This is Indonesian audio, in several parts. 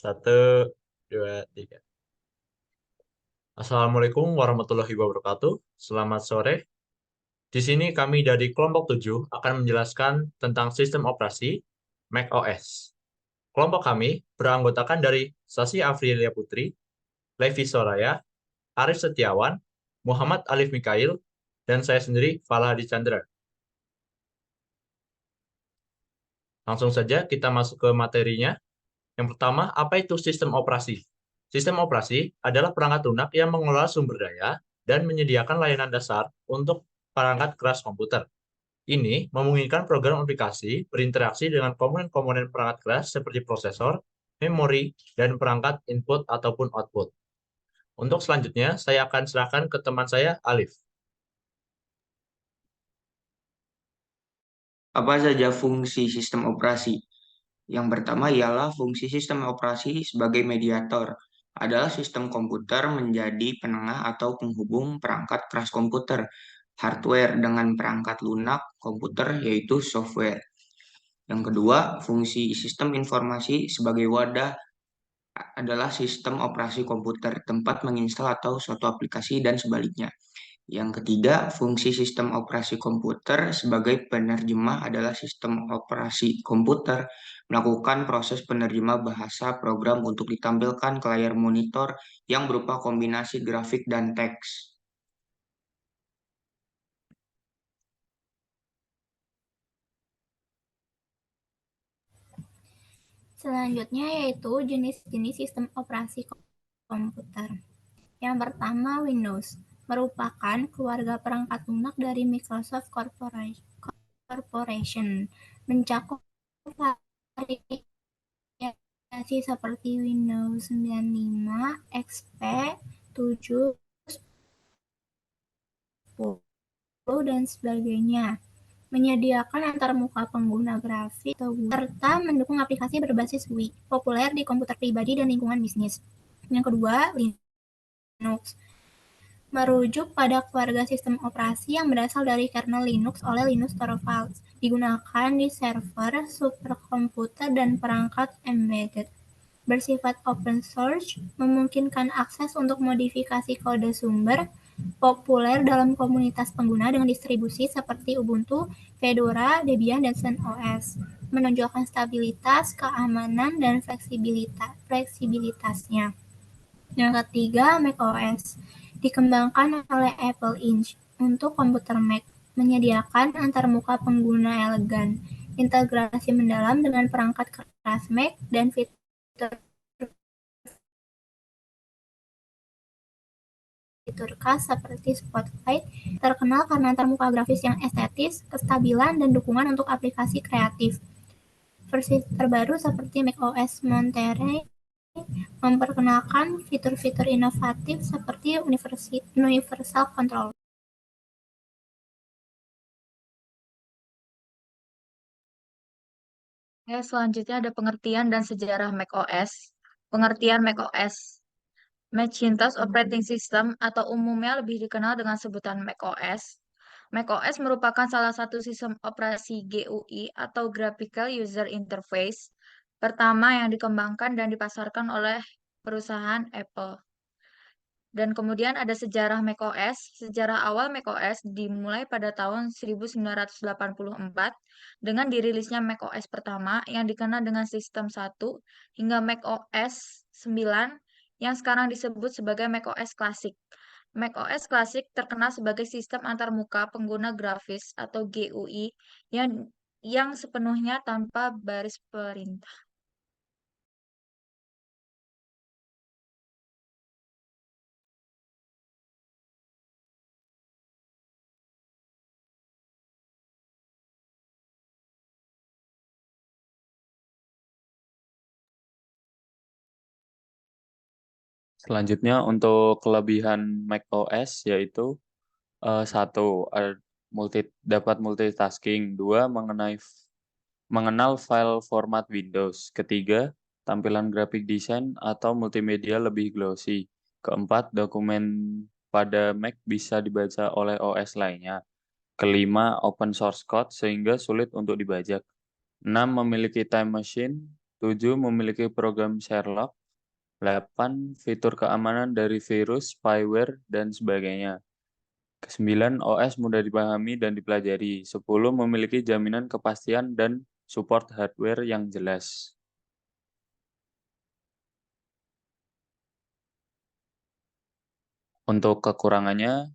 Satu, dua, tiga. Assalamualaikum warahmatullahi wabarakatuh. Selamat sore. Di sini kami dari kelompok 7 akan menjelaskan tentang sistem operasi macOS. Kelompok kami beranggotakan dari Sasi Afrilia Putri, Levi Soraya, Arif Setiawan, Muhammad Alif Mikail, dan saya sendiri, Falah Hadi Chandra. Langsung saja kita masuk ke materinya. Yang pertama, apa itu sistem operasi? Sistem operasi adalah perangkat lunak yang mengelola sumber daya dan menyediakan layanan dasar untuk perangkat keras komputer. Ini memungkinkan program aplikasi berinteraksi dengan komponen-komponen perangkat keras seperti prosesor, memori, dan perangkat input ataupun output. Untuk selanjutnya, saya akan serahkan ke teman saya, Alif. Apa saja fungsi sistem operasi? Yang pertama ialah fungsi sistem operasi sebagai mediator. Adalah sistem komputer menjadi penengah atau penghubung perangkat keras komputer, hardware dengan perangkat lunak komputer yaitu software. Yang kedua, fungsi sistem informasi sebagai wadah adalah sistem operasi komputer, tempat menginstal atau suatu aplikasi dan sebaliknya. Yang ketiga, fungsi sistem operasi komputer sebagai penerjemah adalah sistem operasi komputer melakukan proses penerjemah bahasa program untuk ditampilkan ke layar monitor yang berupa kombinasi grafik dan teks. Selanjutnya yaitu jenis-jenis sistem operasi komputer. Yang pertama, Windows merupakan keluarga perangkat lunak dari Microsoft Corporation, mencakup variasi seperti Windows 95, XP, 7, 10, dan sebagainya. Menyediakan antarmuka pengguna grafis serta mendukung aplikasi berbasis GUI, populer di komputer pribadi dan lingkungan bisnis. Yang kedua, Linux merujuk pada keluarga sistem operasi yang berasal dari kernel Linux oleh Linus Torvalds, digunakan di server, superkomputer, dan perangkat embedded. Bersifat open source, memungkinkan akses untuk modifikasi kode sumber, populer dalam komunitas pengguna dengan distribusi seperti Ubuntu, Fedora, Debian, dan SunOS, menonjolkan stabilitas, keamanan, dan fleksibilitasnya. Yang ketiga, macOS dikembangkan oleh Apple Inc. untuk komputer Mac, menyediakan antarmuka pengguna elegan, integrasi mendalam dengan perangkat keras Mac, dan fitur khas seperti Spotlight, terkenal karena antarmuka grafis yang estetis, kestabilan, dan dukungan untuk aplikasi kreatif. Versi terbaru seperti macOS Monterey memperkenalkan fitur-fitur inovatif seperti Universal Control. Selanjutnya ada pengertian dan sejarah macOS. Pengertian macOS. Macintosh Operating System atau umumnya lebih dikenal dengan sebutan macOS. macOS merupakan salah satu sistem operasi GUI atau Graphical User Interface pertama yang dikembangkan dan dipasarkan oleh perusahaan Apple. Dan kemudian ada sejarah macOS. Sejarah awal macOS dimulai pada tahun 1984 dengan dirilisnya macOS pertama yang dikenal dengan sistem 1 hingga macOS 9 yang sekarang disebut sebagai macOS Classic. macOS Classic terkenal sebagai sistem antarmuka pengguna grafis atau GUI yang sepenuhnya tanpa baris perintah. Selanjutnya untuk kelebihan macOS yaitu satu, dapat multitasking, dua, mengenal file format Windows, ketiga, tampilan grafik desain atau multimedia lebih glossy, keempat, dokumen pada Mac bisa dibaca oleh OS lainnya, kelima, open source code sehingga sulit untuk dibajak, enam, memiliki time machine 7. Memiliki program Sherlock. 8. Fitur keamanan dari virus, spyware, dan sebagainya. 9. OS mudah dipahami dan dipelajari. 10. Memiliki jaminan kepastian dan support hardware yang jelas. Untuk kekurangannya,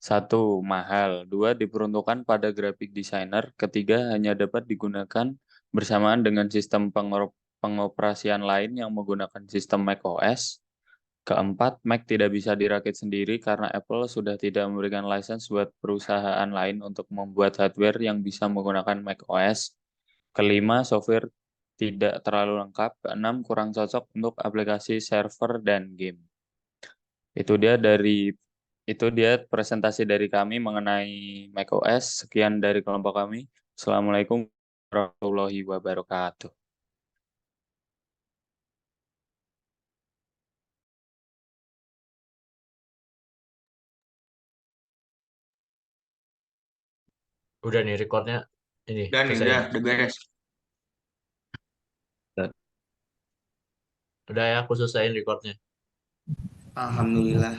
1. Mahal. 2. Diperuntukkan pada graphic designer. 3. Hanya dapat digunakan bersamaan dengan sistem pengoperasian lain yang menggunakan sistem macOS. 4. Mac tidak bisa dirakit sendiri karena Apple sudah tidak memberikan lisensi buat perusahaan lain untuk membuat hardware yang bisa menggunakan macOS. 5. Software tidak terlalu lengkap. 6. Kurang cocok untuk aplikasi server dan game. Itu dia presentasi dari kami mengenai macOS. Sekian dari kelompok kami. Assalamualaikum warahmatullahi wabarakatuh. Udah nih recordnya ini Dan selesai. udah beres. Udah ya, aku selesaiin recordnya. Alhamdulillah.